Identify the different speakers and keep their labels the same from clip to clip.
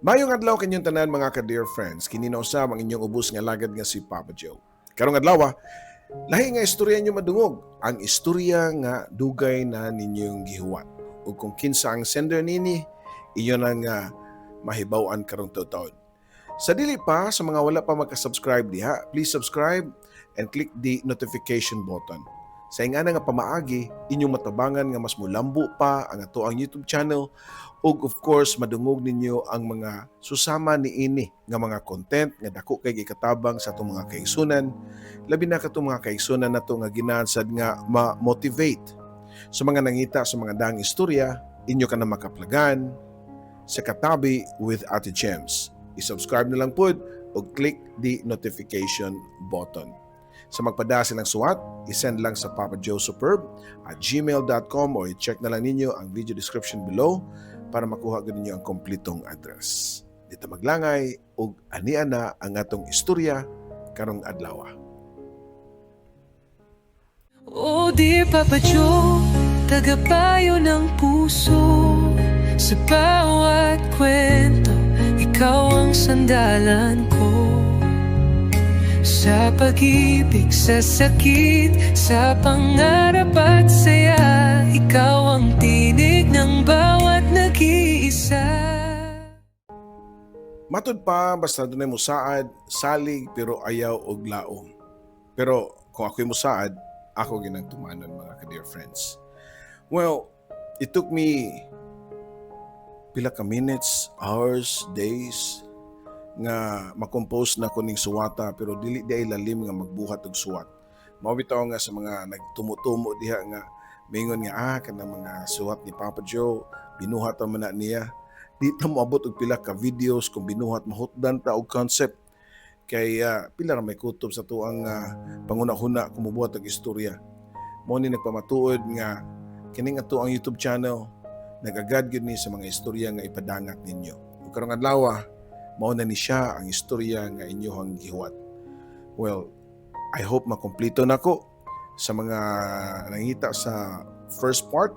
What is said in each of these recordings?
Speaker 1: Mayong adlaw kanyang tanan mga ka-dear friends, kini na usab ang inyong ubos nga lagad nga si Papa Joe. Karong adlaw, lahi nga istorya inyo madungog, ang istorya nga dugay na ninyong gihuwat. Ug kung kinsa ang sender nini, inyo na nga mahibaw-an karong taon. Sa dili pa, sa mga wala pa magka-subscribe diha, please subscribe and click the notification button. Sa ingana nga pamaagi, inyong matabangan nga mas mulambo pa ang ato ang YouTube channel ug of course madungog ninyo ang mga susama ni ini nga mga content nga dako kay gikatabang sa atong mga kaigsunan, labi na katong mga kaigsunan nato nga ginansad nga ma-motivate. Sa mga nangita sa mga daang istorya, inyo ka na makaplagan sa Katabi with Ate Gems. I-subscribe na lang po o click the notification button. Sa magpadasa ng suwat, isend lang sa papajoesuperb@gmail.com o i-check na lang ninyo ang video description below para makuha ninyo ang kompletong address. Dito maglangay ug ania na ang atong istorya karong adlaw.
Speaker 2: O dear Papa Joe, tagapayo ng puso. Sa bawat kwento, ikaw ang sandalan ko. Sa pag-ibig, sa sakit, sa pangarap at saya, ikaw ang tinig ng bawat nag-iisa.
Speaker 1: Matud pa basta dunay musaad, salig pero ayaw og laom. Pero kung ako'y musaad, ako ginang tumanon mga ka-dear friends. Well, it took me pila ka minutes, hours, days nga makompose na kuning suwata pero dili di ay lalim nga magbuhat og suwat. Mao bitaw nga sa mga nagtumo-tumo diha nga mingon nga kana mga suwat ni Papa Joe binuhat man na niya. Di ta moabot og pila ka videos kung binuhat mahutdan ta og concept kay pila ra may kutob sa tuang panguna-huna kumubuhat og istorya. Mao ni nagpamatuod nga kining ato ang YouTube channel nagagad gyud ni sa mga istorya nga ipadangat ninyo. Ug karong adlaw mao na ni siya ang istorya nga inyohang gihuwat. Well, I hope makompleto nako sa mga nangita sa first part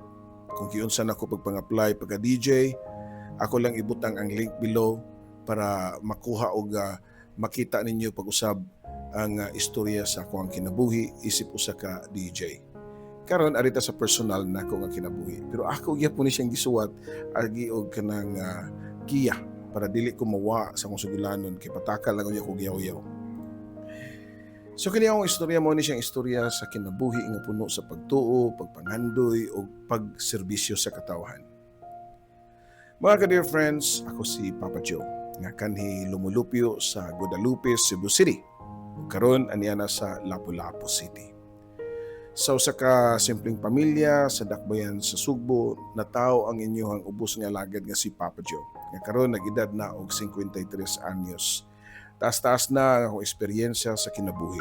Speaker 1: kung kiunsa nako pagpang-apply pagka DJ. Ako lang ibutang ang link below para makuha og makita ninyo pag-usab ang istorya sa akong kinabuhi isip usa ka DJ. Karon arita sa personal nako nga kinabuhi. Pero ako gyapon ni siyang gisuwat agi og kanang giya para dili ko mawa sa akong sugulanon kay patakal lang ko giyaw-yaw. So kini akong istorya mo ni siyang istorya sa kinabuhi nga puno sa pagtuo, pagpangandoy o pagserbisyo sa katawhan. Mga ka-dear friends, ako si Papa Joe, nga kanhi lumulupyo sa Guadalupe, Cebu City. Ug karon aniya na sa Lapu-Lapu City. Sa usa ka simpleng pamilya sa dakbayan sa Sugbo, nataw ang inyohang ubos nga lagad nga si Papa Joe. Nga karon nag-edad na og 53 anyos. Taas-taas na ang akong eksperyensya sa kinabuhi.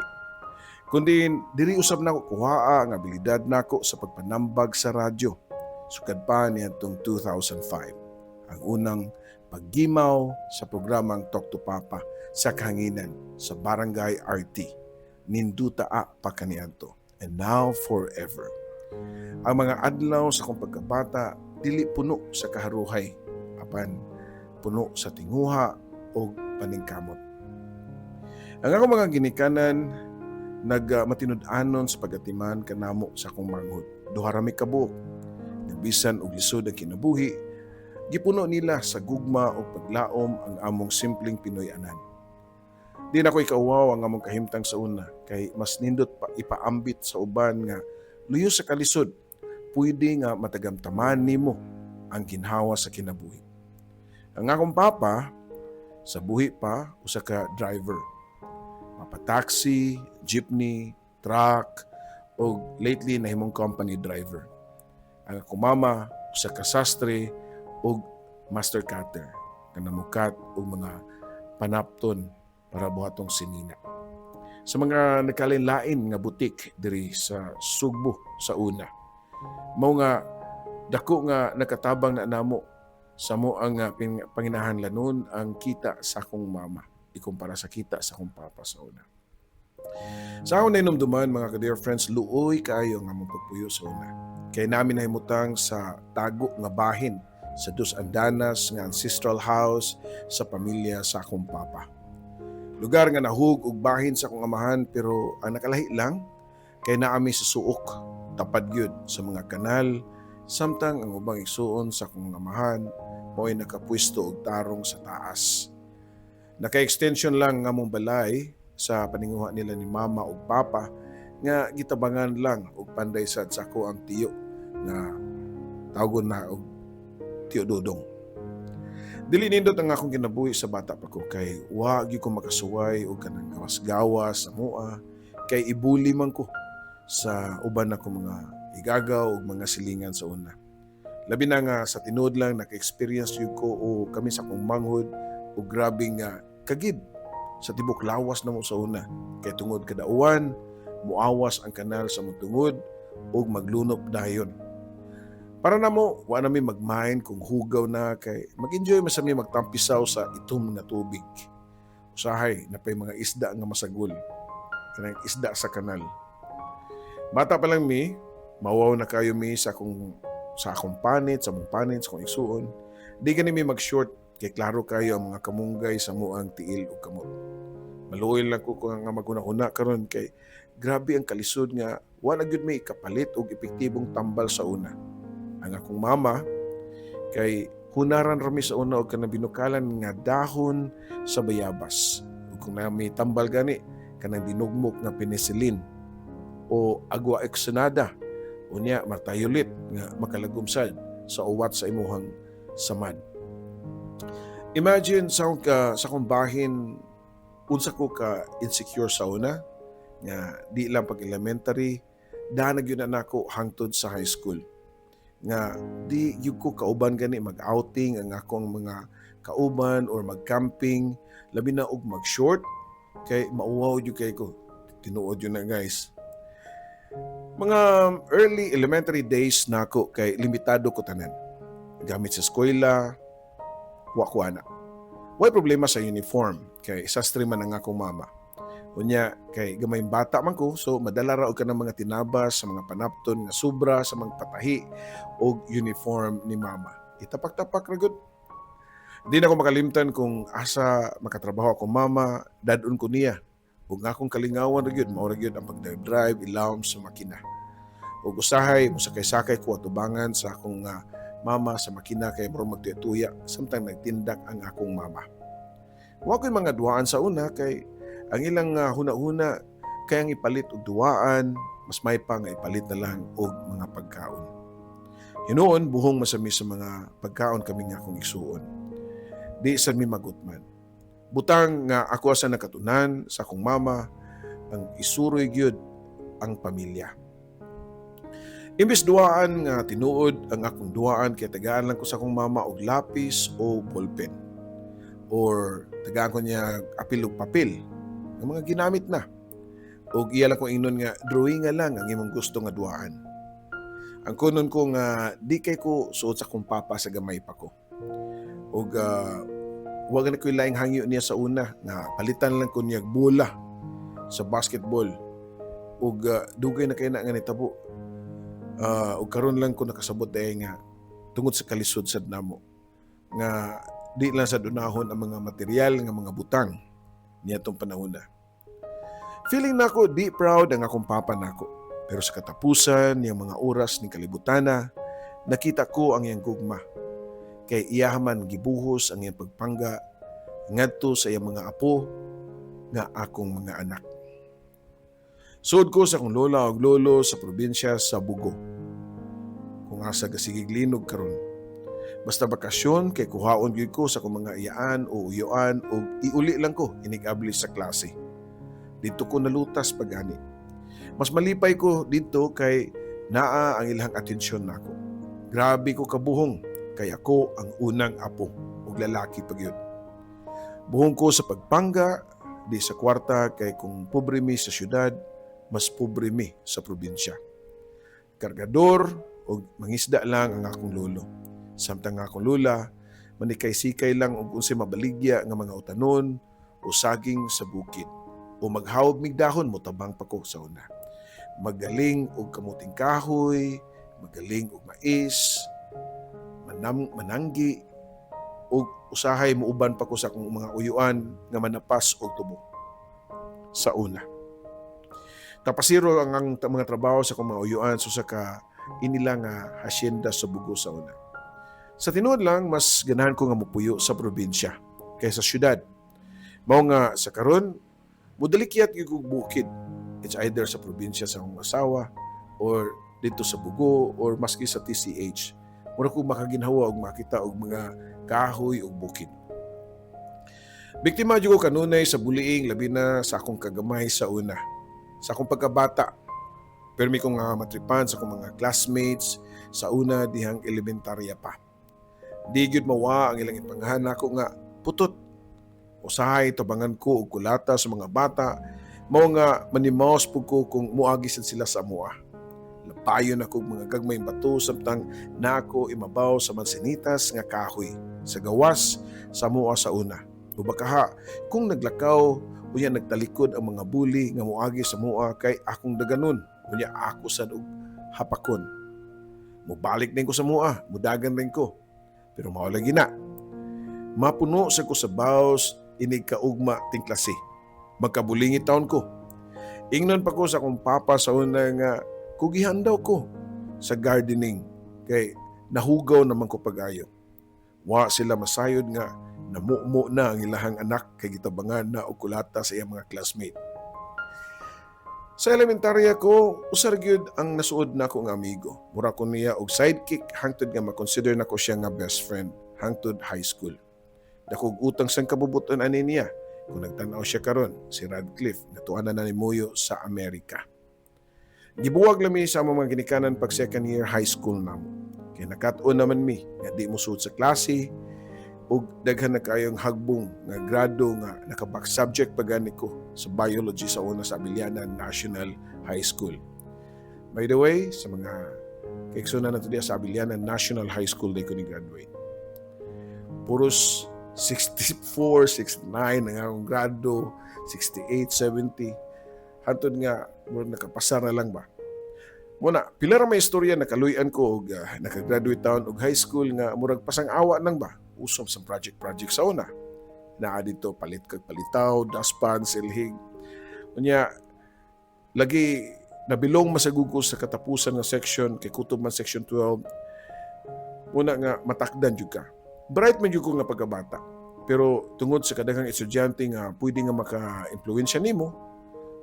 Speaker 1: Kundi diri usab na ko kuhaa ang abilidad nako sa pagpanambag sa radyo. Sukad pa niadtong 2005. Ang unang paggimaw sa programang Talk to Papa sa kahanginan sa Barangay RT. Nindutaa pa kaniadto. And now forever. Ang mga adlaw sa akong pagkabata dili puno sa kaharuhay apan puno sa tinguha o paningkamot. Ang akong mga ginikanan nagmatinud-anon sa pagatiman kanamo sa akong manghod. Duha ra mi kabuok. Nagbisan og lisod ang kinabuhi, gipuno nila sa gugma o paglaom ang among simpleng Pinoy anan. Di na ko ikauwaw ang among kahimtang sa una kay mas nindot pa ipaambit sa uban nga luyo sa kalisod pwede nga matagamtaman nimo ang ginhawa sa kinabuhi. Ang akong papa sa buhi pa usa ka driver. Mapa-taxi, jeepney, truck o lately nahimong company driver. Ang akong mama usa ka sastre o master cutter kanamukat og mga panapton para buhatong sinina. Sa mga nagkalain-lain nga butik diri sa Sugbo sa una. Mao nga dako nga nakatabang na namo sa mo ang panginahanglanon ang kita sa akong mama ikumpara sa kita sa akong papa sa una. Sa akong nainumduman mga ka-dear friends, luoy kaayo nga among pagpuyo sa una. Kay namin nahimutang sa tago nga bahin sa Dos Andanas nga ancestral house sa pamilya sa akong papa. Lugar nga nahug og bahin sa akong amahan pero ang nakalahi lang kay naami sa suok tapad gyud sa mga kanal samtang ang ubang igsuon sa akong amahan mo'y nakapwesto og tarong sa taas. Naka-extension lang nga mong balay sa paninguha nila ni mama ug papa nga gitabangan lang og panday sad sa ako ang tiyo nga tawgon na og tiyo Dudong. Dili nindot ang akong kinabuhi sa bata pa ko kay wa gyud ko makasuway og kanang gawas-gawas sa mua kay ibuli man ko sa uban ako mga igagaw ug mga silingan sa una. Labi na nga sa tinuod lang naka-experience yun ko o kami sa akong manghod o grabe nga kagid sa tibok lawas na mo sa una. Kay tungod kadauan, muawas ang kanal sa mong tungod o maglunop dayon. Para na mo, wa na mi magmain kung hugaw na kay mag-enjoy masami magtampisaw sa itom nga tubig. Usahay na pay mga isda nga masagol. Kanang isda sa kanal. Bata pa lang mi, mawaw na kayo mi sa akong panit, sa mong panit, sa akong igsuon. Di gani mi mag-short kay klaro kayo ang mga kamunggay sa muang tiil o kamot. Maluoy lang ko kung nga maguna-una karon kay grabe ang kalisod nga wala gyud may kapalit og epektibong tambal sa una. Ang akong mama kay hunaran rami sa una og kanang binukalan nga dahon sa bayabas. Ug kung na may tambal gani kanang dinugmok nga penicillin o agua oxinada unya martayulit nga makalagumsad sa uwat sa imuhang samad. Imagine sa akong bahin unsa ko ka insecure sa una nga di lang pag elementary danag yun na nako hangtod sa high school nga di yun ko kauban gani mag-outing ang akong mga kauban or mag-camping labi na og mag-short kay mauwaw yun kay ko tinuod yun na guys. Mga early elementary days nako kay limitado ko tanan gamit sa eskwela wa ko ana. Way problema sa uniform kay sastre man ang akong mama. Unya kay gamayng bata man ko so madala ra og kanang mga tinabas sa mga panapton nga sobra sa mga patahi og uniform ni mama. Itapak-tapak ra gud. Di na ko makalimtan kung asa makatrabaho ako mama, dadon ko niya. Ug nga akong kalingawan ra gyud mao ra gyud ang pag-drive ilawom sa makina. Ug usahay musakay-sakay ko atubangan sa akong mama sa makina kay murag magtuya samtang nagtindak ang akong mama. Wa ko'y mga duaan sa una kay ang ilang huna-huna kay ang ipalit og duaan, mas may pa nga ipalit na lang og mga pagkaon. Hinuon buhong masami sa mga pagkaon kami nga akong igsuon. Di sad mi magutman. Butang nga ako sa nakatunan sa akong mama ang isuroy gyud ang pamilya. Imbes duaan nga tinuod ang akong duaan kay tagaan lang ko sa akong mama og lapis o ballpen. Or tagaan ko niya apil og papel ng mga ginamit na. O iya lang kong ingnon nga drawing nga lang ang imong gusto nga duaan. Ang kunon ko nga di kay ko suot sa akong papa sa gamay pa ko. O wag na ko laing hangyo niya sa una nga palitan lang ko niya bola sa basketball. O dugay na kay na nga nitabo. O karon lang ko nakasabot dahil nga tungod sa kalisod sad namo nga di lang sa dunahon ang mga material nga mga butang niya tong panahon na. Feeling nako di proud ang akong papa nako. Pero sa katapusan niyang mga oras ni kalibutana, nakita ko ang iyang gugma. Kay iyahaman gibuhos ang iyang pagpangga ngadto sa iyang mga apo nga akong mga anak. Suod ko sa akong lola ug lolo sa probinsya sa Bugo. Kung asa gasigig linog karon. Basta bakasyon kay kuhaon gyud ko sa akong mga iyaan o uyuan o iuli lang ko inigabli sa klase. Dito ko nalutas pagani. Mas malipay ko dito kay naa ang ilang atensyon nako. Grabe ko kabuhong kay ako ang unang apo ug lalaki pagyud. Buhong ko sa pagpangga di sa kwarta kay kung pobre mi sa syudad, mas pobre mi sa probinsya. Kargador o mangisda lang ang akong lolo. Samtang nga akong lola, manikay-sikay lang og unsay mabaligya nga mga utanon o saging sa bukid. O maghawog mig dahon mo tabang pa ko sa una. Magaling og kamuting kahoy, magaling og mais, mananggi ug usahay muuban pa ko sa akong mga uyuan nga manapas og tubo. Sa una, tapasiro ang mga trabaho sa akong mga uyuan so sa ka inila nga hacienda sa Bugo sa una. Sa tinuod lang, mas ganahan ko nga mupuyo sa probinsya kaysa syudad. Mao nga sa karon, mudalikyat gyud kog bukid. It's either sa probinsya sa akong asawa or dito sa Bugo or maski sa TCH. Mura ko makaginhawa og makita og mga kahoy ug bukid. Biktima jud ko kanunay sa bullying labi na sa akong kagamay sa una. Sa akong pagkabata, permi ko nga matripan sa akong mga classmates sa una dihang elementarya pa. Di gyud mawa ang ilang ipanghan nako nga putot. Usahay tabangan ko og kulata sa mga bata, mao nga manimaos pug ko kung muagi sad sila sa amoa. Lapayon ako mga gagmayng bato samtang nako imabaw sa mansinitas nga kahoy sa gawas sa amoa sa una. Ubakaha kung naglakaw unya nagtalikod ang mga bully nga muagi sa amoa kay akong daganon unya ako sad og hapakon. Mubalik din ko sa amoa, mudagan din ko. Pero mao lagi na. Mapuno sa ko sa baws inig kaugma ting klase. Magkabulingi taon ko. Ingnon pa ko sa akong papa sa una nga kugihan daw ko sa gardening kay nahugaw naman ko pag-ayo. Wa sila masayod nga namumo na ang ilahang anak kay gitabangan na og kulata sa iyang mga classmate. Sa elementarya ko, usar gyud ang nasuod na ko nga amigo. Mura ko niya og sidekick hangtod nga makonsider nako siya nga best friend hangtod high school. Dakog utang sang kabubuton ani niya kung nagtanaw siya karon si Radcliffe nga tuanan na ni Muyo sa Amerika. Gibuwag lami sa among mga ginikanan pag second year high school namo. Kay nakat-on naman mi nga di mo suot sa klase ug daghan na kayong hagbong nga grado nga naka-back subject pagani ko sa biology sa una sa Abiliana National High School. By the way, sa mga kaiksuna na diya sa Abiliana National High School day ko ni graduate. Puros 64, 69 ang akong grado, 68, 70. Hantod nga, nakapasar na lang ba? Muna, pila ra may istorya nakaluyan ko og nakagraduate taon og high school nga murag pasang awa nang ba? Usom sa project sa una. Naa dito palit kag palitaw, daspan, silhig. Unya lagi nabilong masagugo sa katapusan nga section kay kutob man section 12. Una nga matakdan jud ka. Bright man jud ko nga pagkabata. Pero tungod sa kadaghang estudyante nga pwede nga maka-impluwensya nimo,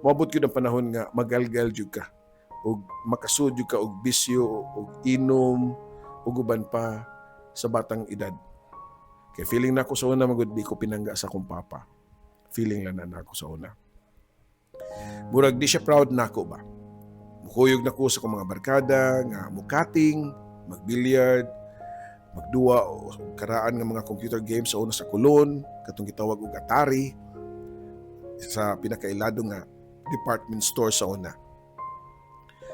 Speaker 1: moabot gyud ang panahon nga magalgal jud ka ug makasud jud ka og bisyo og inom ug uban pa sa batang edad. Kay feeling na ako sa una magud di ko pinangga sa akong papa. Feeling lang na ako sa una. Murag di siya proud na ako ba? Mukuyog na ko sa akong mga barkada nga mukating, magbilyard, magduwa o karaan nga mga computer games sa una sa kulon, katong gitawag og Atari, sa pinakailado nga department store sa una.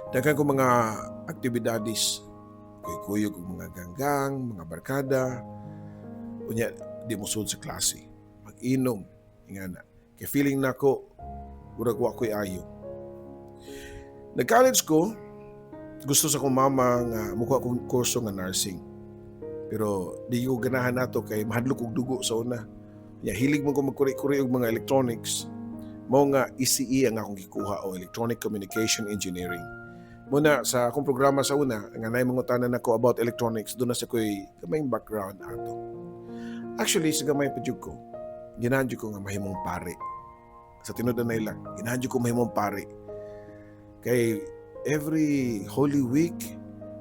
Speaker 1: Daghan ko mga aktibidades, kuyog og mga ganggang, mga barkada, unya di mo sud sa klase, mag-inom, ingana. Kaya feeling na ko, urag wa ko'y ayo. Nag-college ko, gusto sa kong mama nga mukha kong kurso nga nursing. Pero di ko ganahan nato kay mahadlok og dugo sa una. Ya hilig mo ko magkuri-kuri og mga electronics. Mao nga ECE ang akong gikuha o Electronic Communication Engineering. Muna sa akong programa sa una, nga nay mangutanan nako about electronics, doon na sa ko'y kamayng background ato. Actually, sa gamay pa jud ko, ginahan jud ko nga mahimong pare. Sa tinuod na lang, ginahan jud ko mahimong pare. Kay every Holy Week,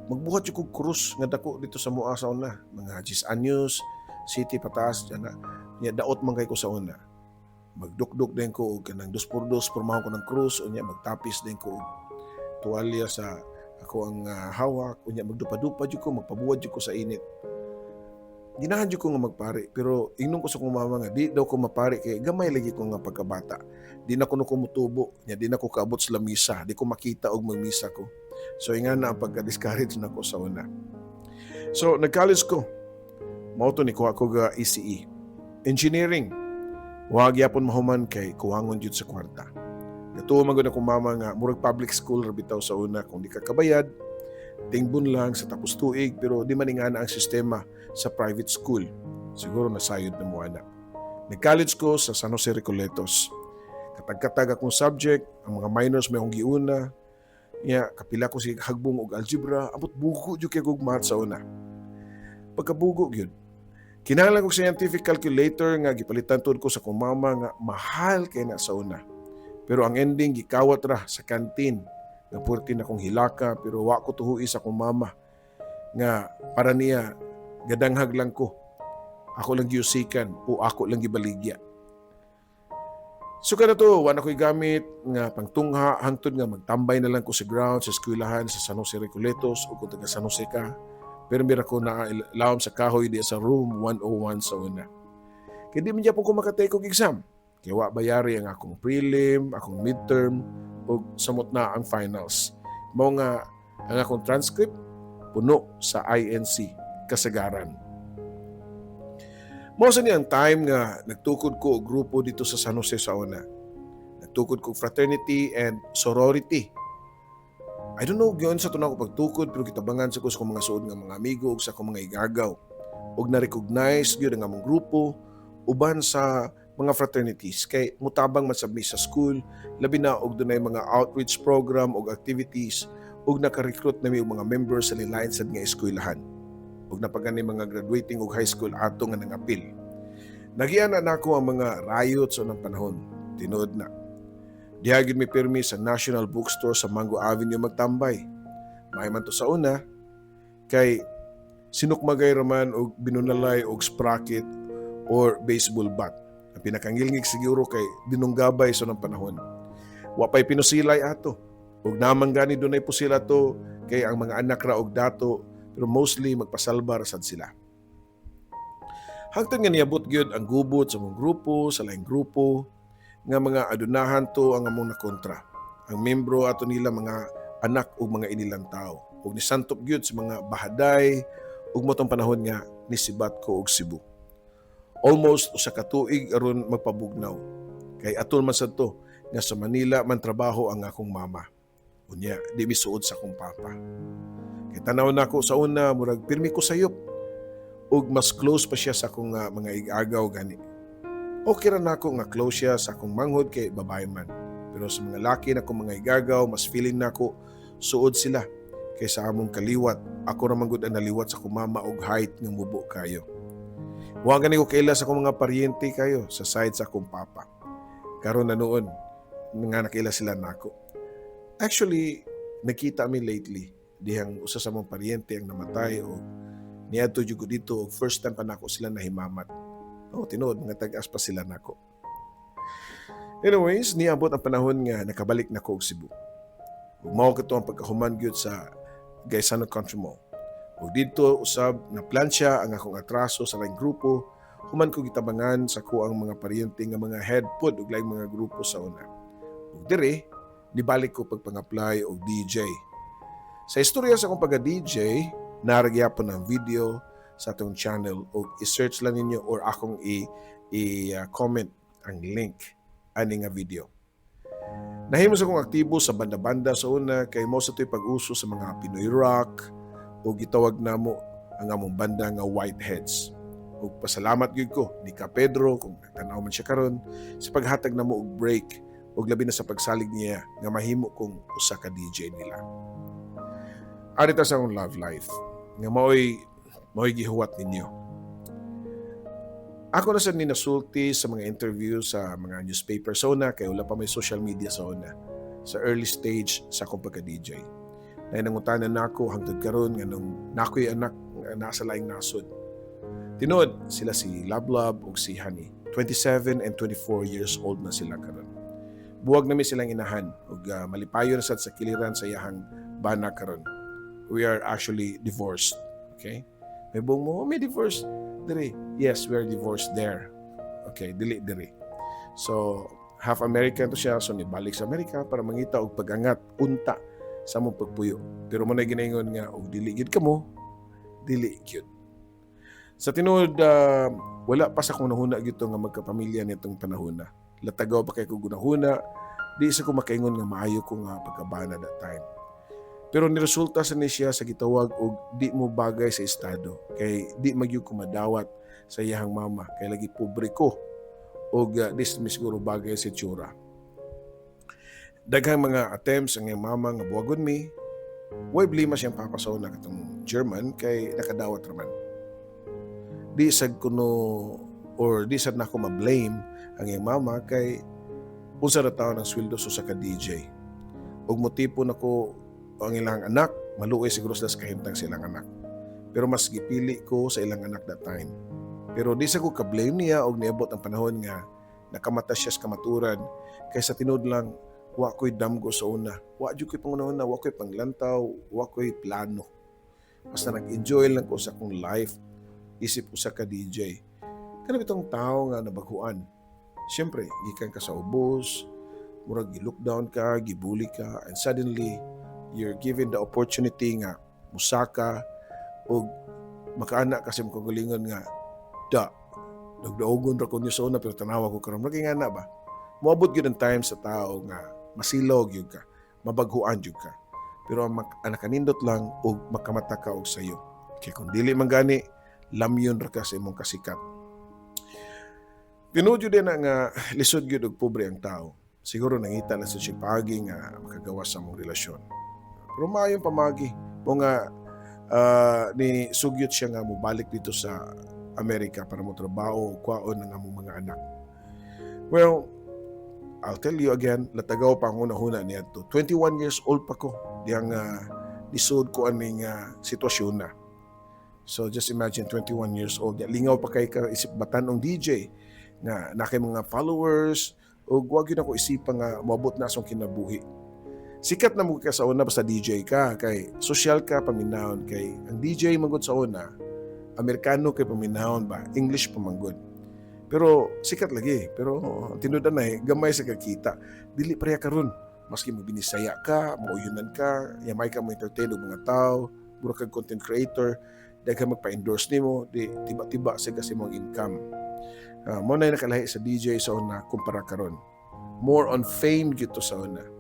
Speaker 1: magbuhat yung krus nga dako dito sa mua sa una. Mga 10 anyos, city pataas, dyan na. Daot man kay ko sa una. Magdukduk din ko, kanang 2x2, pormahan ko ng krus, unya magtapis din ko, tuwalya sa ako ang hawak, unya magdupa-dupa dyan ko, magpabuwad dyan ko sa init. Ginahan dyan ko nga magpare, pero ingnon ko sa kong mama nga, di daw ko mapare, kay gamay lagi ko nga pagkabata. Di na ko kumutubo, di na ko kaabot sa lamisa, di ko makita og magmisa ko. So, nga na ang pagka-discourage na ko sa una. So, nag-college ko. Mauto ni kuha ko ga ECE. Engineering. Huwag yapon mahuman kay kuwangon jud sa kwarta. Natuwa man gud akong mama nga, murag public school rabitaw sa una. Kung di ka kabayad, tingbon lang sa tapos tuig pero di man ingana ang sistema sa private school. Siguro nasayod na mo ana. Nag-college ko sa San Jose Recoletos. Katag-katag akong subject, ang mga minors may akong giuna. Kapila ko si hagbong og algebra, amot bugo jud kay kog math sa una. Pagkabugo gyud. Kinahanglan ko scientific calculator nga gipalitan tud ko sa akong mama nga mahal kay na sa una. Pero ang ending gikawat ra sa kantin. Nga purti na kong hilaka pero wa ko tuhui sa akong mama nga para niya gadanghag lang ko. Ako lang giusikan o ako lang gibaligya. So kada to, wala ko'y gamit nga pangtungha hangtod nga magtambay na lang ko sa ground sa eskwelahan sa San Jose Recoletos o kung taga San Jose ka. Pero mira ko na ilawom sa kahoy di sa room 101 sa una. Kaya di man dyan po ko makatake og exam. Kaya wa bayari ang akong prelim, akong midterm, o samot na ang finals. Mao nga ang akong transcript puno sa INC kasagaran. Mao sa niyang time nga nagtukod ko og grupo dito sa San Jose sa una. Nagtukod ko fraternity and sorority. I don't know gyon sa tunang ko pagtukod pero kitabangan sa ko sa mga suod nga mga amigo ug sa akong mga igagaw. Og na-recognize gyud ang among grupo uban sa mga fraternities kay mutabang man sabmi sa school labi na og dunay mga outreach program og activities og naka-recruit nami og mga members sa lilain sad nga eskwelahan. Og napagani mga graduating og high school ato nga nangapil. Nagiana nako ang mga riots unang panahon. Tinuod na. Diha gyud mi pirmi sa National Bookstore sa Mango Avenue magtambay. Maay man to sa una kay sinukmagay raman og binunalay og sprocket or baseball bat. Ang pinakangilngig siguro kay dinunggabay sa nang panahon. Wa pay pinusilay ato. Ug namang gani dunay pusila to kay ang mga anak ra og dato pero mostly magpasalbar sad sila. Hangtod nga niabot gyud ang gubot sa mong grupo, sa laing grupo nga mga adunahan to ang among nakontra. Ang membro ato nila mga anak ug mga inilang tao. Ug nisantop gyud sa mga bahaday ug motong panahon nga nisibat ko og Cebu. Almost usa ka tuig aron magpabugnaw. Kay atol man sad to nga sa Manila man trabaho ang akong mama. Unya, di misuod sa akong papa. Kay tanaw na ako sa una, murag pirmi ko sayop. Ug mas close pa siya sa akong mga igagaw gani. Okay ra nako nga close siya sa akong manghod kay babae man. Pero sa mga laki na akong mga igagaw, mas feeling nako suod sila kaysa among kaliwat. Ako ra man gud ang naliwat sa akong mama og height nga mubo kayo. Wa gani ko kaila sa akong mga paryente kayo sa side sa akong papa. Karon na noon nga nakila sila nako. Actually, nakita mi lately dihang usa sa mong paryente ang namatay o niadto jud ko dito og first time pa nako sila nahimamat. Tinuod nga tag-as pa sila nako. Anyways, niabot ang panahon nga nakabalik nako og Cebu. Ug mao kato ang pagkahuman gyud sa Gaisano Country Mall. Ug dito usab na plansya ang akong atraso sa laing grupo, human ko gitabangan sa ko ang mga paryente nga mga head pod ug laing mga grupo sa una. Ug dire nibalik ko pagpang-apply og DJ. Sa istorya sa akong pagka-DJ, naragyapon ang video sa atong channel o i-search lang ninyo or akong i-comment ang link ani nga video. Nahimo sa akong aktibo sa banda-banda sa una kay mo sa to'y pag-uso sa mga Pinoy rock o gitawag namo ang among banda nga Whiteheads. O pasalamat gyud ko ni Ka Pedro kung tanaw man siya karon sa paghatag namo og break ug labi na sa pagsalig niya nga mahimo kong usa ka DJ nila. Arita sa akong love life nga mao'y gihuwat ninyo. Ako na sa ninasulti sa mga interview sa mga newspaper sa una kaya wala pa may social media sa una sa early stage sa akong pagka-DJ. Nanangutanan na ako hangtod karon nga nung nako'y anak nasa laing nasod. Tinuod sila si Lablab ug si Honey. 27 and 24 years old na sila karon. Buwag nami silang inahan ug malipayon sad sa kiliran sa iyahang bana karon. We are actually divorced. Okay? May buong mo, may divorce. Diri. Yes, we are divorced there. Okay, dili diri. So, half American to siya, so nibalik sa Amerika para mangita og pag-angat, unta sa mong pagpuyo. Pero mo na ginaingon nga, og dili gyud kamo, dili gyud. Sa tinuod, wala pa sa kong nahuna gito nga magkapamilya nitong panahon na. Latagaw pa kay ko gunahuna, di sa ko makaingon nga maayo ko nga pagkabana that time. Pero niresulta sa ni siya sa gitawag og di mo bagay sa estado. Kay di magyud ko madawat sa iyahang mama. Kay lagi pobre ko. Og di mi siguro bagay sa itsura. Daghang mga attempts ang iyang mama nga buwagon mi. Way blima siyang papasaw na katong German kay nakadawat raman. Di sad kuno or di sad nako ma-blame ang iyang mama kay unsa ra taon ang sweldo sa ka DJ. Ug motibo nako ang ilang anak, maluoy siguro sa kahimtang silang anak. Pero mas gipili ko sa ilang anak that time. Pero di sa ko ka-blame niya og niabot ang panahon nga nakamata siya sa kamaturan kaysa tinud lang wa ko'y damgo sa una. Wa jud ko'y pangunahon na, wa ko'y panglantaw, wa ko'y plano. Basta nag-enjoy lang ko sa akong life, isip ko sa ka-DJ. Kanang itong tao nga nabaghuan. Siyempre, gikan ka sa ubos, murag gi-look down ka, gibuli ka, and suddenly, you're given the opportunity nga musaka o makaana kasi mo kagalingon nga nagdaogon ra ko niyo sa una pero tanawa ko karon maging ana ba moabot gyud ang time sa tao nga masilog gyud ka mabaghuan gyud ka pero ang nakanindot lang og makamata ka og sayo kay kung dili man gani lamyon ra ka sa imong kasikat tinuod gyud na nga lisod gyud og pobre ang tao siguro nangita na sa siya pagi nga makagawas sa mong relasyon pero maayong pamagi mo nga ni sugyot siya nga mubalik dito sa Amerika para mo trabaho kwaon ng among mga anak. Well, I'll tell you again, latagaw pa ang una-huna niya to. 21 years old pa ko. Diyang lisod ko aning sitwasyon na. So just imagine 21 years old. Lingaw pa kay ka isip batan ng DJ na nakay mga followers o wag yun ako isipan nga moabot na asong kinabuhi. Sikat na mo ka sa una basta DJ ka kay social ka paminahon kay ang DJ manggod sa una Amerikano kay paminahon ba English pa manggod pero sikat lagi pero tinudan na gamay sa kakita dili pareha karon maski mo binisaya ka mauyonan ka yamay ka mo entertain og mga tao mura kag content creator daghan magpa-endorse nimo di tiba-tiba sa kasi mong income mo na nakalahi sa DJ sa una kumpara karon more on fame gito sa una.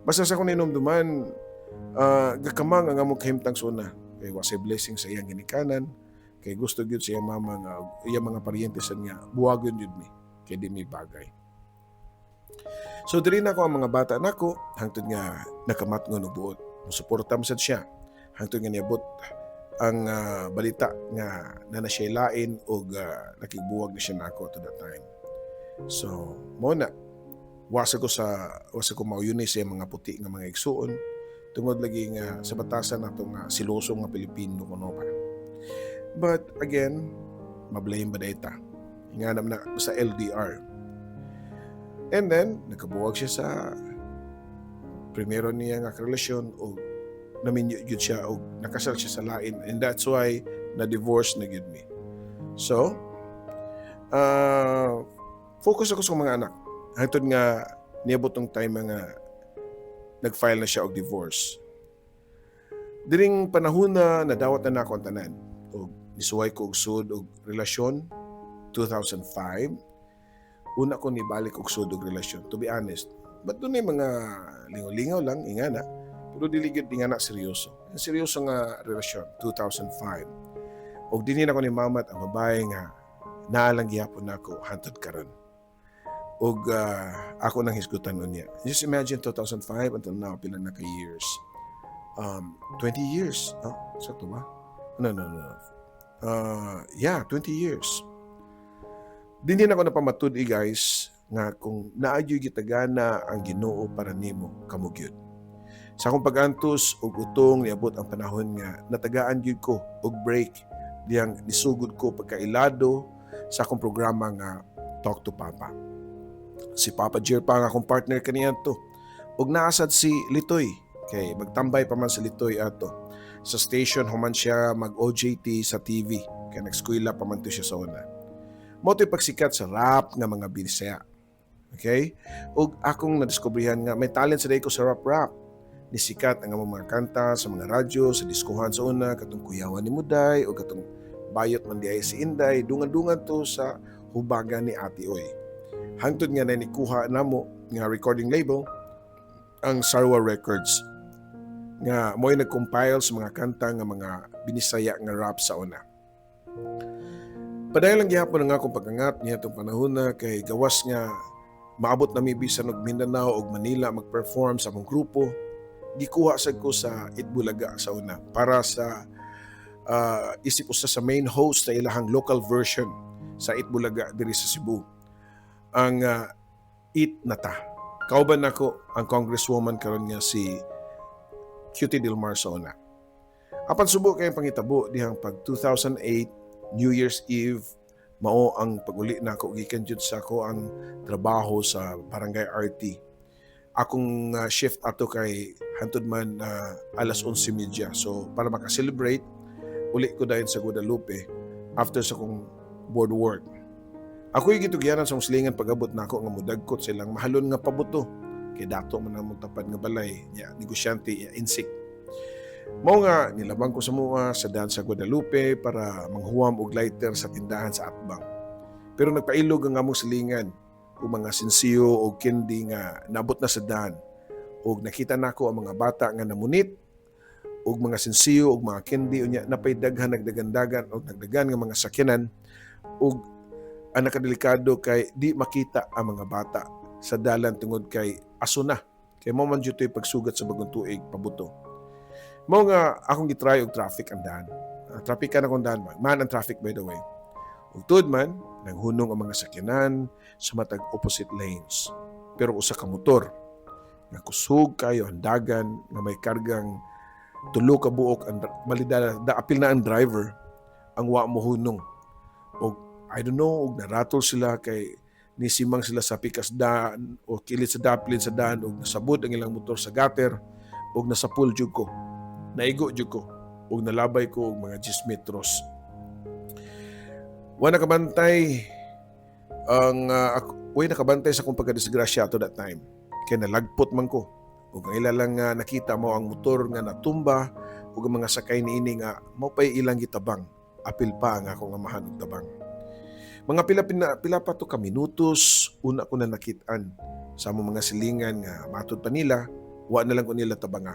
Speaker 1: Basta sa kung inomduman, gakamang ang among kahimtang suna. Kay wasay blessing sa iyang ginikanan. Kay gusto gyud sa iyang mama nga, iyang mga paryentes nga, buwagon yun mi. Kay di mi bagay. So, dili na ko ang mga bata nako hangtod nga nakamatngon og buot. Musuporta mo sad siya. Hangtod nga niabot ang balita nga nanasiyalain o nakigbuwag na siya nako to that time. So, mo na. Wasa ko mauyuni sa mga puti nga mga igsuon tungod lagi nga sa batasan nato nga silosong nga Pilipino kuno pa. But again, mablame ba data? Hinganam na sa LDR. And then nakabuwag siya sa primero niya nga relasyon o naminyo gyud siya o nakasal siya sa lain and that's why na-divorce na gyud mi. So, focus ako sa mga anak. Hangtod nga niabot ng time nga nag-file na siya og divorce. Diring panahon na nadawat na ako ang tanan. O nisuway ko og sud og relasyon 2005. Una ko nibalik og sud og relasyon. To be honest, but doon ay mga lingaw-lingaw lang, ingana. Pero diligid ingana seryoso. Ang seryoso nga relasyon, 2005. Og dinhin ako ni mamat ang babae nga naalang gihapon nako hantod karon. Og ako nang hisgutan nun niya. Just imagine 2005 until now, pila na ka years. 20 years. Oh, sakto ba? No. Yeah, 20 years. Din ako napamatud guys, nga kung naadyo gitagana ang Ginoo para nimo kamugyod. Sa akong pag-antos og utong niabot ang panahon nga natagaan gyud ko og break diyang nisugod ko pagkailado sa akong programa nga Talk to Papa. Si Papa Jer pa nga akong partner kaniya to. Ug naasad si Litoy kay magtambay pa man si Litoy ato sa station human siya mag-OJT sa TV kay nag-eskwela pa man to siya sa una. Mo to'y pagsikat sa rap nga mga binisaya. Okay? Ug akong nadiskubrihan nga may talent sa ko sa rap. Nisikat ang mga kanta sa mga radyo, sa diskuhan sa una, katong Kuyawan ni Muday o katong Bayot man diay si Inday, dungan-dungan to sa hubagan ni Ate Oy. Hangtod nga na nikuha namo nga recording label ang Sarwa Records. nga mo'y nag-compile sa mga kanta nga mga binisaya nga rap sa una. Padayon lang gihapon nga akong pag-angat niya itong panahon na kay gawas nga maabot na mi bisan og Mindanao ug Manila mag-perform sa among grupo. Gikuha sad ko sa Itbulaga sa una para sa isip usa sa main host sa ilahang local version sa Itbulaga diri sa Cebu. Ang It Nata. Kauban nako ang congresswoman karon nga si Cutie Dilmar sa una. Apan subo kay pangitabo dihang pag 2008 New Year's Eve mao ang pag-uli nako gikan jud sa ako ang trabaho sa Barangay RT. Akong shift ato kay hantud man alas 11:30. So para maka-celebrate uli ko dayon sa Guadalupe after sa kong board work. Ako'y gitugyanan sa muslingan pag-abot nako nga mudagkot silang mahalon nga pabuto kay dato man ang tapad nga balay ya negosyante ya insik. Mao nga nilabang ko sa mua sa daan sa Guadalupe para manghuwam og lighter sa tindahan sa Atbang. Pero nagpailog ang among silingan o mga sinsiyo o candy nga nabot na sa daan. Og nakita nako ang mga bata nga namunit og mga sinsiyo og mga candy unya napay daghan nagdagandagan og nagdagan nga mga sakyanan og ang nakadelikado kay di makita ang mga bata sa dalan tungod kay aso na. Kay mo man jud pagsugat sa bagong tuig pabuto. Mao nga akong gitry og traffic ang daan. Traffic ka na kung daan man ang traffic by the way. Ug tuod man nanghunong ang mga sakyanan sa matag opposite lanes. Pero usa ka motor nga kusog kayo handagan nga may kargang tulo ka buok ang malida apil na ang driver ang wa mo hunong. Og I don't know og naratol sila kay nisimang sila sa pikas daan o kilit sa daplin sa daan og nasabot ang ilang motor sa gutter og nasapul jud ko. Naigo jud ko ug nalabay ko og mga 10 metros. Wa nakabantay ang nakabantay sa akong pagkadisgrasya to that time. Kay nalagpot man ko. Ug ang ilalang nakita mo ang motor nga natumba ug ang mga sakay niini nga mao pay ilang gitabang. Apil pa ang akong amahan og tabang. Mga pila pa to ka minutos una ko na nakit-an sa among mga silingan nga matud pa nila wa na lang ko nila tabanga.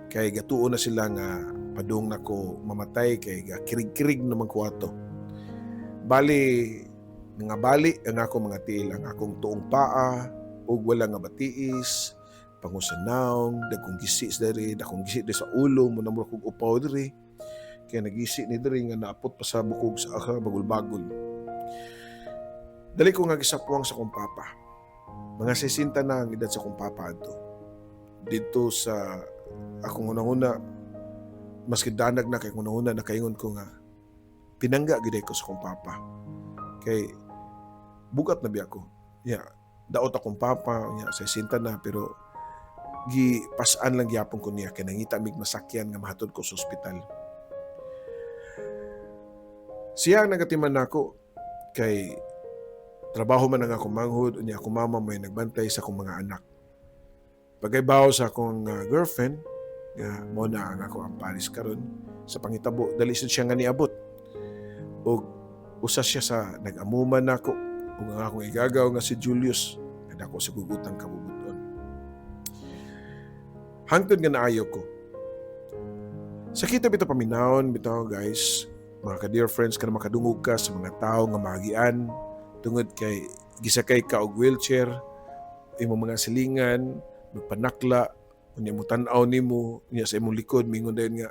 Speaker 1: Kay gatuon na sila nga padung nako mamatay kay kirig-kirig naman ko ato. Bali nga bali ang ako mga tiil ang akong tuong paa ug wala nga batiis, pangusanaw, dagkong gisi diri, dakong gisi sa ulo mo namura kog upaw diri. Kaya nagisi ni diri nga naapot pa sa bukog sa bagul-bagul. Dali ko nga gisapuang sa kong papa. Mga 60 na ang edad sa kong papa ato. Dito sa akong una-una, maski danag na kay una-una nakaingon ko nga pinangga gid ko sa kong papa. Kay bugat na biya ko. Yeah, daot akong papa, yeah, 60 na pero pasaan lang gyapon ko niya kay nangita mig masakyan nga mahatod ko sa ospital. Siya ang nagatiman nako kay trabaho man nga akong manghud unya akong mama may nagbantay sa akong mga anak. Pagaybaw sa akong girlfriend, mo na ako ang Paris karon sa pangitabo, dali siya nga niabot. O usa siya sa nag-amuman nako ug ang akong igagaw nga si Julius, kada ko sa gugutang kabubuton. Hangtod nga naayo ko. Sakita bitaw paminawon bitaw guys, mga ka-dear friends ka na makadungog ka sa mga tao nga magian tungod kay gisakay ka og wheelchair, imong mga silingan magpanakla, unya mo tan-aw nimo, unya sa imong likod mingon dayon nga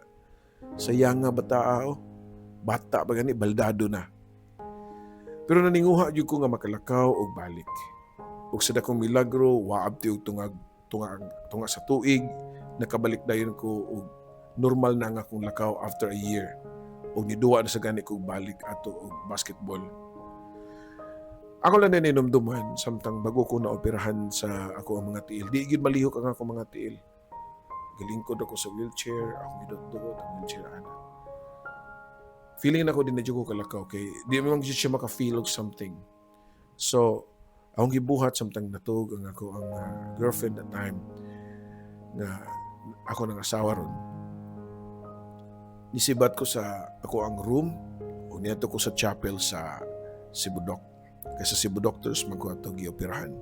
Speaker 1: sayang nga bata ba gani baldado na. Pero naninguha jud ko nga makalakaw og balik. Ug sa dakong milagro, waab ti og tunga sa tuig, nakabalik dayon ko og normal na nga akong lakaw after a year. Og niduwa na sa gani ko balik ato og basketball. Ako lang na ninumduman samtang bago ko na operahan sa ako ang mga tiil. Di gid malihok ang ako mga tiil. Galingkod ako sa wheelchair, ako gidot-dot ang wheelchair ana. Feeling na ko din na ko kalakaw kay di man siya maka-feel of something. So, akong gibuhat samtang natug ang ako ang girlfriend that time na ako nang asawa ron. Nisibat ko sa ako ang room o niyato ko sa chapel sa Cebu Doc. Kasi Cebu Doctors magkuha gioperahan.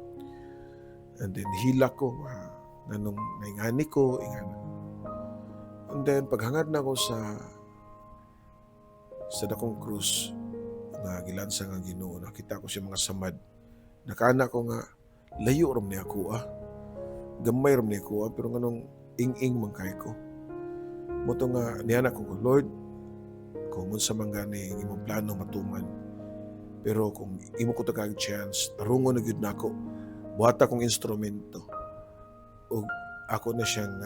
Speaker 1: And then hila ko nanong naingani ko ingana. And then paghangad na ko sa dakong krus nga gilansa nga Ginoo, nakita ko siya mga samad. Nakana ko nga layo ram ni ako gamay ram ni ako pero nganong ing-ing man kay ko. Moto nga niana ko, Lord, kung unsa man gani ang imong plano matuman. Pero kung imo ko tagag chance, tarungon na gyud nako. Buhata kong instrumento. O ako na siyang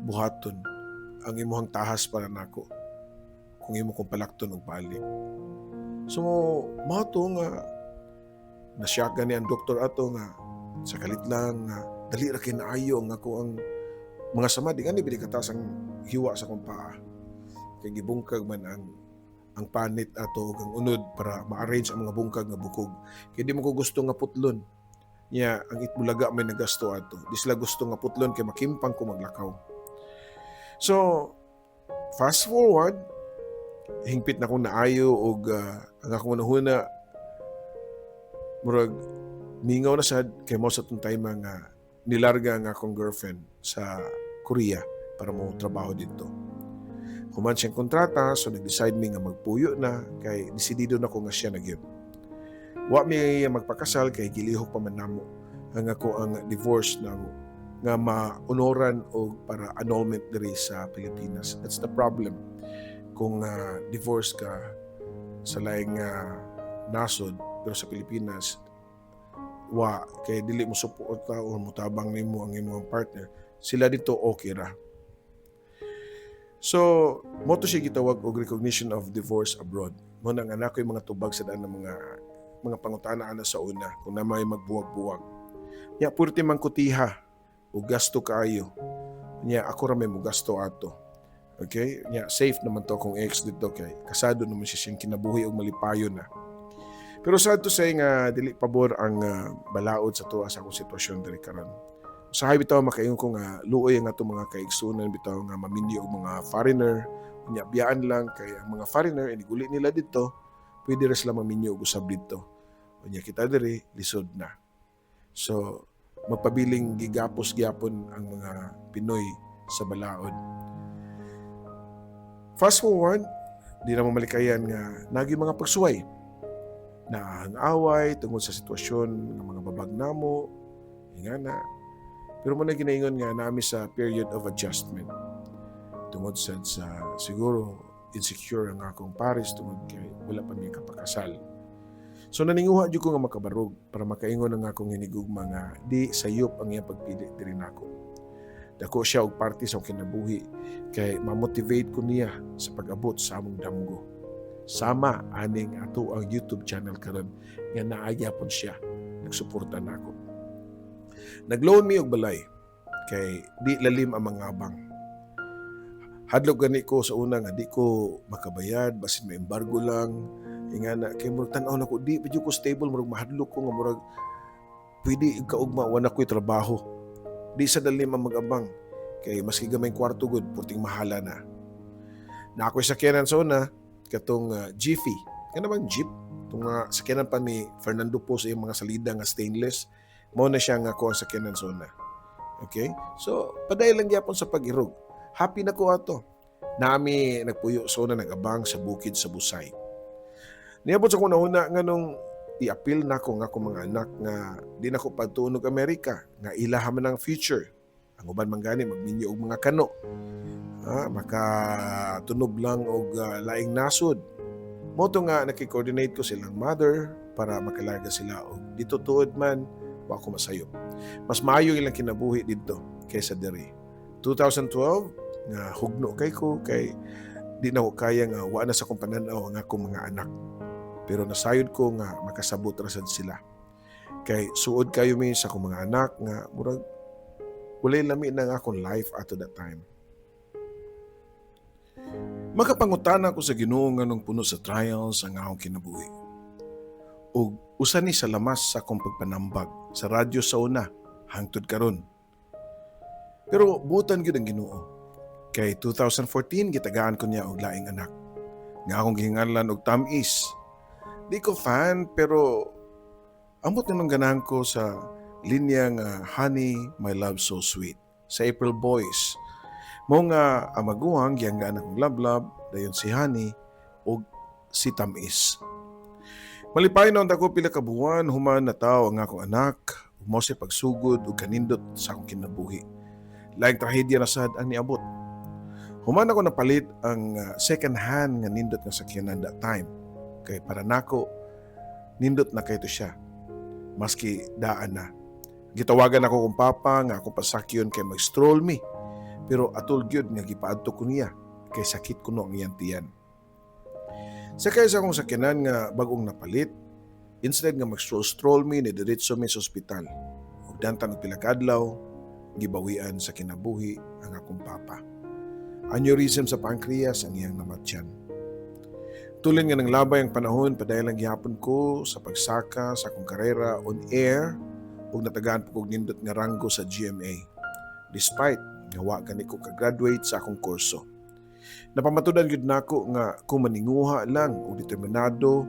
Speaker 1: buhaton ang imong tahas para nako. Kung imo kong palakton og balik. So, mao to nga nasyak gani ang doktor ato nga sa kalit lang nga dali ra kinaayo nga ako ang mga sama di gani bili katas ang hiwa sa kong paa. Kay gibungkag man ang panit ato ug ang unod para ma-arrange ang mga bungkag nga bukog. Kay di mo ko gusto nga putlon. Nya ang itbulaga may nagasto ato. Di sila gusto nga putlon kay makimpang ko maglakaw. So, fast forward, hingpit na kong naayo og ang akong unahuna murag mingaw na sad kay mo sa tong time nga nilarga ang akong girlfriend sa Korea para mo trabaho dito. Human siyang kontrata, so nag-decide mi nga magpuyo na kay desidido na ko nga siya na gyud. Wa mi magpakasal kay gilihok pa man namo ang ako ang divorce na nga maunoran o para annulment diri sa Pilipinas. That's the problem. Kung divorce ka sa laing nasod pero sa Pilipinas wa kay dili mo suporta o mutabang nimo ang imong partner, sila dito okay ra. So, mo to siya gitawag og recognition of divorce abroad. Mo nang anak ko yung mga tubag sa daan ng mga pangutana ana sa una kung na may magbuwag-buwag. Nya purti man kutiha o gasto kaayo. Nya ako ra may mo gasto ato. Okay? Nya safe naman to kung ex dito kay kasado naman siya siyang kinabuhi og malipayon na. Pero sad to say nga dili pabor ang balaod sa tuwa sa akong sitwasyon diri karon. Usahay bitaw makaingon ko nga luoy ang ato mga kaigsunan bitaw nga maminyo og mga foreigner, unya biyaan lang kay ang mga foreigner iniguli nila dito, pwede ra sila maminyo og usab dito. Unya kita diri lisod na. So magpabiling gigapos gyapon ang mga Pinoy sa balaod. Fast forward, di na mamalikayan nga nagi mga pagsuway na ang away tungod sa sitwasyon ng mga babag namo, ingana. Pero mo na ginaingon nga nami sa period of adjustment. Tungod sa siguro insecure ang akong pares tungod kay wala pa mi kapakasal. So naninguha jud ko nga makabarog para makaingon ang akong hinigugma nga di sayop ang iyang pagpili diri nako. Dako siya og parte sa akong kinabuhi kay ma-motivate ko niya sa pag-abot sa among damgo. Sama aning ato ang YouTube channel karon nga naayapon siya nagsuporta nako. Nagloan mi og balay kay di lalim ang mga abang. Hadlok gani ko sa una nga di ko makabayad basin may embargo lang. Ingana kay murag tan-aw nako di pa ko stable murag mahadlok ko nga murag pwede kaugma wa na ko'y trabaho. Di sa dalim ang mag-abang kay maski gamay kwarto gud puting mahala na. Na ako'y sakyanan sa una katong Jiffy. Kana bang jeep? Itong sakyanan pa ni Fernando po sa iyang mga salida nga stainless. Mao na siya nga ko ang sakyanan sa una. Okay? So, paday lang gyapon sa pag-irog. Happy na ko ato. Nami nagpuyo sa una nag-abang sa bukid sa Busay. Niabot sa kuna-una nga nung i-appeal na ko nga akong mga anak nga di na ko pagtunog Amerika nga ilaha man ang future. Ang uban man gani magminyo og mga kano. Makatunob lang og laing nasod. Moto nga nakikoordinate ko silang mother para makalarga sila og dito tuod man wa ko masayop. Mas maayo ilang kinabuhi dito kaysa diri. 2012 nga hugno kay ko kay di na ko kaya nga wa na sa kong pananaw ang akong mga anak. Pero nasayod ko nga makasabot ra sad sila. Kay suod kayo mi sa akong mga anak nga murag walay lami na nga akong life ato that time. Makapangutana ko sa Ginoo nganong puno sa trials ang akong kinabuhi. Ug usa ni sa lamas sa akong pagpanambag sa radyo sa una hangtod karon. Pero butan gyud ang Ginoo. Kay 2014 gitagaan ko niya og laing anak. Nga akong gihinganlan og tamis. Di ko fan pero amot nang ganahan ko sa linya nga Honey, My Love So Sweet sa April Boys. Mao nga ang maguwang giyanggaan akong lablab, dayon si Honey ug si Tamis. Malipay na ako pila ka buwan, human na tao ang akong anak, ug mao si pagsugod ug kanindot sa akong kinabuhi. Laing trahedya na sad ang niabot. Human ako napalit ang second hand nga nindot nga sakyanan that time. Kay para nako nindot na kay to siya. Maski daan na. Gitawagan ako kong papa nga ako pasakyon kay mag-stroll me. Pero atol gyud nga gipaadto ko niya kay sakit kuno ang iyang tiyan. Sakay sa akong sakyanan nga bagong napalit, instead nga mag-stroll me, nidiretso mi sa ospital. Ug dantang pila ka adlaw, gibawian sa kinabuhi ang akong papa. Aneurysm sa pancreas ang iyang namatyan. Tuloy nga ng labay ang panahon, padayon lang gihapon ko sa pagsaka sa akong karera on air ug natagaan po kog nindot nga ranggo sa GMA. Despite nga wa gani ko ka-graduate sa akong kurso. Napamatudan gyud nako nga kung maninguha lang og determinado,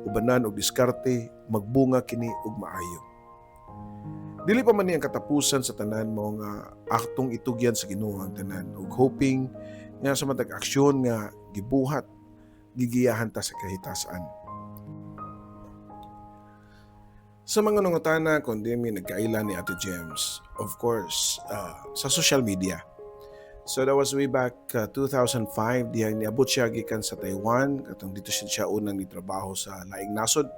Speaker 1: ubanan og diskarte, magbunga kini og maayo. Dili pa man ni ang katapusan sa tanan mo nga aktong itugyan sa Ginoo ang tanan ug hoping nga sa matag aksyon nga gibuhat gigiyahan ta sa kahitasan. Sa mga nungutana kung di mi nagkaila ni Ate Gems, of course, sa social media. So that was way back 2005, diha niabot siya gikan sa Taiwan, katong dito siya unang nitrabaho sa laing nasod.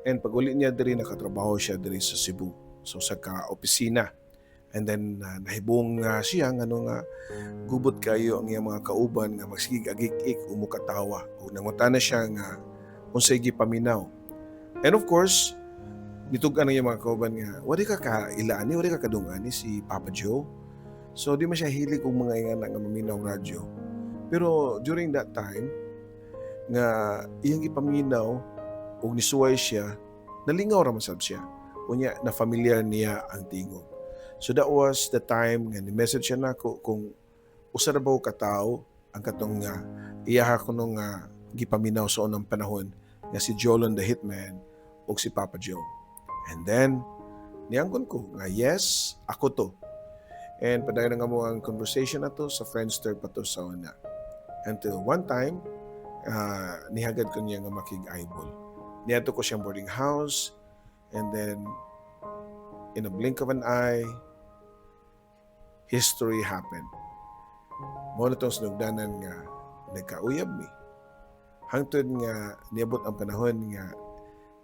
Speaker 1: And pag uli niya diri nakatrabaho siya diri sa Cebu. So sa ka-opisina. And then nahibong siya nga gubot kayo ang iyang mga kauban nga magsigig agik-ik umukatawa. O nangutana siya nga unsay gipaminaw. And of course, nitugan ang iyang mga kauban nga, wali ka kailaani, wali ka kadungani si Papa Joe. So di man siya hilig og mga ingana nga maminaw radyo. Pero during that time nga iyang ipaminaw og nisuway siya, nalingaw ra man sad siya. Unya na familiar niya ang tingog. So that was the time nga ni-message siya nako kung usa ra ba ka tawo ang katong iyaha ko nung gipaminaw sa unang panahon nga si Jolon the Hitman o si Papa Joe. And then niangkon ko nga yes, ako to. And padayon nga mo ang conversation na to sa Friendster pa to sa una. Until one time, nihagad ko niya nga makig-eyeball. Niyato ko siyang boarding house, and then in a blink of an eye, history happened. Mo na itong sinugdanan nga nagkauyab mi. Hangtod nga niabot ang panahon nga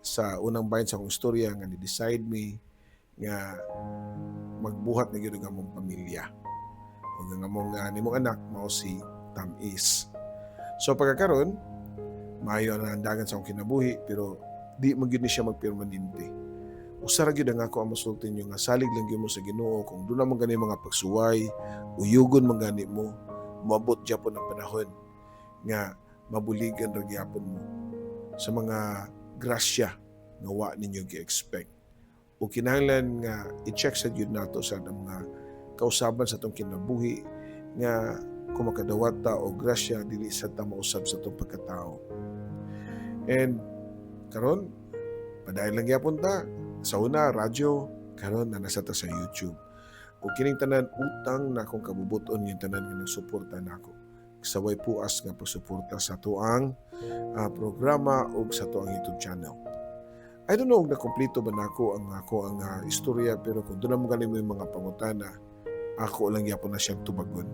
Speaker 1: sa unang bayan sa akong istorya nga ni-decide mi nga magbuhat na gyud ang among pamilya. Ug ang among nimong anak mao si Tamis. So pagkakaroon, maayo na ang dagan sa akong kinabuhi pero di man gyud ni siya magpermanente. Usa ra gyud ang ako ang masulti niyo nga salig lang gyud mo sa Ginoo kung doon naman gani mga pagsuway, uyugon man gani mo, moabot gyapon ang panahon nga mabuligan ra gyapon mo sa mga grasya nga wa ninyo gi-expect. O kinahanglan nga i-check sa gyud nato sa mga kausaban sa tong kinabuhi nga kung makadawat ta o grasya dili sa ta mausab sa tong pagkatao. And karon padayon lang gyapon ta sa una radyo, karon na nasa ta sa YouTube. O kining tanan utang na akong kabubuton yung tanan nga nagsuporta nako. Saway puas nga pagsuporta sa tuang programa o sa tuang YouTube channel. I don't know kung nakompleto ba nako ang istorya pero kung doon mo galing mo yung mga pangutana, ako lang yapon na siyang tubagon.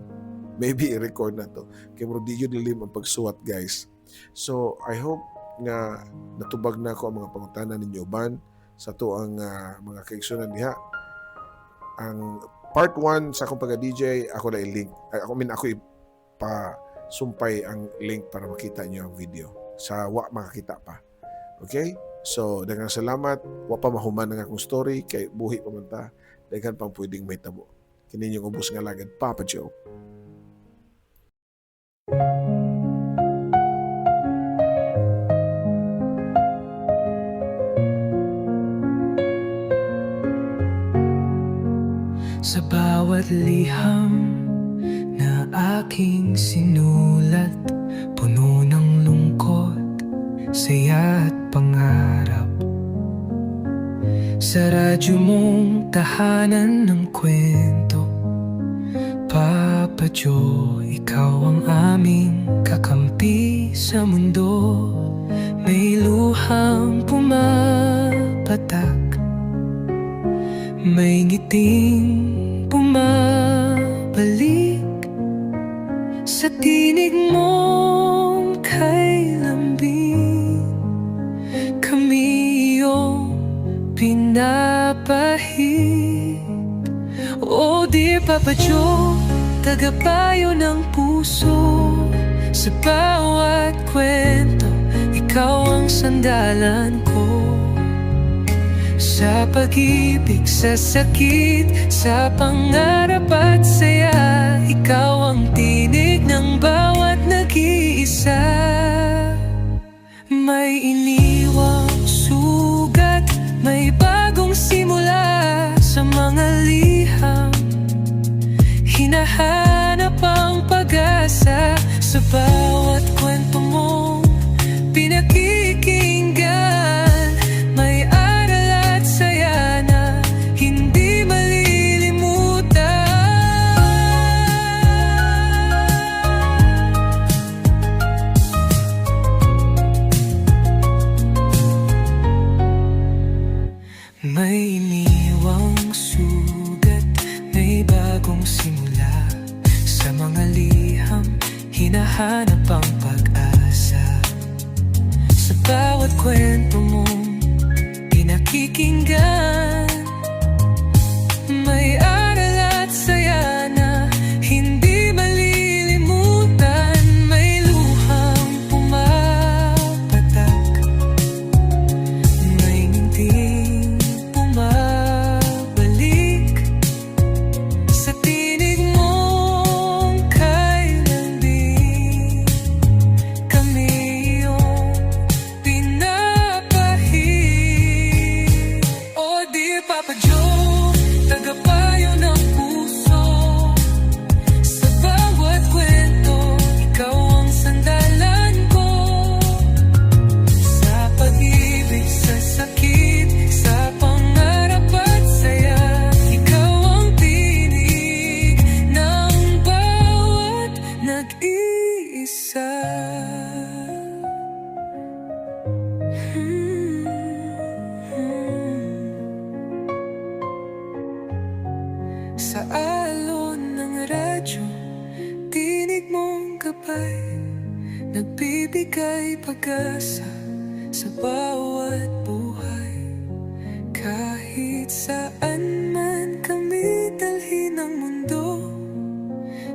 Speaker 1: Maybe i-record na to. Kaya mo di yun dilim ang pagsuwat guys. So I hope nga natubag na ako ang mga pangutana ninyo ban sa to ang mga kaigsunan diha. Ang part 1 sa akong pagka-DJ, ako na i-link. Ako ipa-sumpay ang link para makita niyo ang video. Sa wa makakita pa. Okay? So, daghang salamat. Wa pa mahuman ang akong story kay buhi pa man ta. Daghan pang pwedeng may tabo. Kini yung ubos nga lagad, Papa Joe.
Speaker 2: Sa bawat liham na aking sinulat, puno ng lungkot, saya at pangarap. Sa radyo mong tahanan ng kwento, Papa Papa Joe, ikaw ang aming kakampi sa mundo. May luhang pumapatak, may ngiting bumabalik sa tinig mong kay lambing. Kami iyong pinapahid. Oh dear Papa Joe, tagapayo ng puso. Sa bawat kwento, ikaw ang sandalan ko. Sa pag-ibig, sa sakit, sa pangarap at saya, ikaw ang tinig ng bawat nag-iisa. May iniwang sugat, may bagong simula sa mga liham. Hinahanap ang pag-asa sa bawat kwento mong pinakikinggan. May aral at saya na hindi malilimutan. May iniwang sugat, may bagong simula sa mga liham. Hinahanap ang pag-asa sa bawat kwento mong pinakikinggan. May aral at saya na hindi malilimutan. May luhang pumapatak, may ngiting bumabalik sa tinig mong kay lambing. Kami iyong pinapahid. Oh dear Papa Joe, tagapayo ng puso. Sa bawat kwento, ikaw ang sandalan ko. Sa pag-ibig, sa sakit, sa pangarap at saya, ikaw ang tinig ng bawat nag-iisa. Sa alon ng radyo, tinig mong gabay, nagbibigay pag-asa sa bawat buhay. Kahit saan man kami dalhin ng mundo,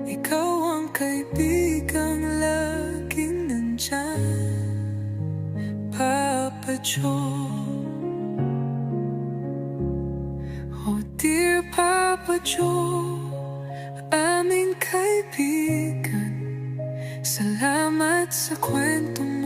Speaker 2: ikaw ang kaibigang laging nandyan, Papa Joe. Oh dear Papa Joe, aming kaibigan, salamat sa kwento mo.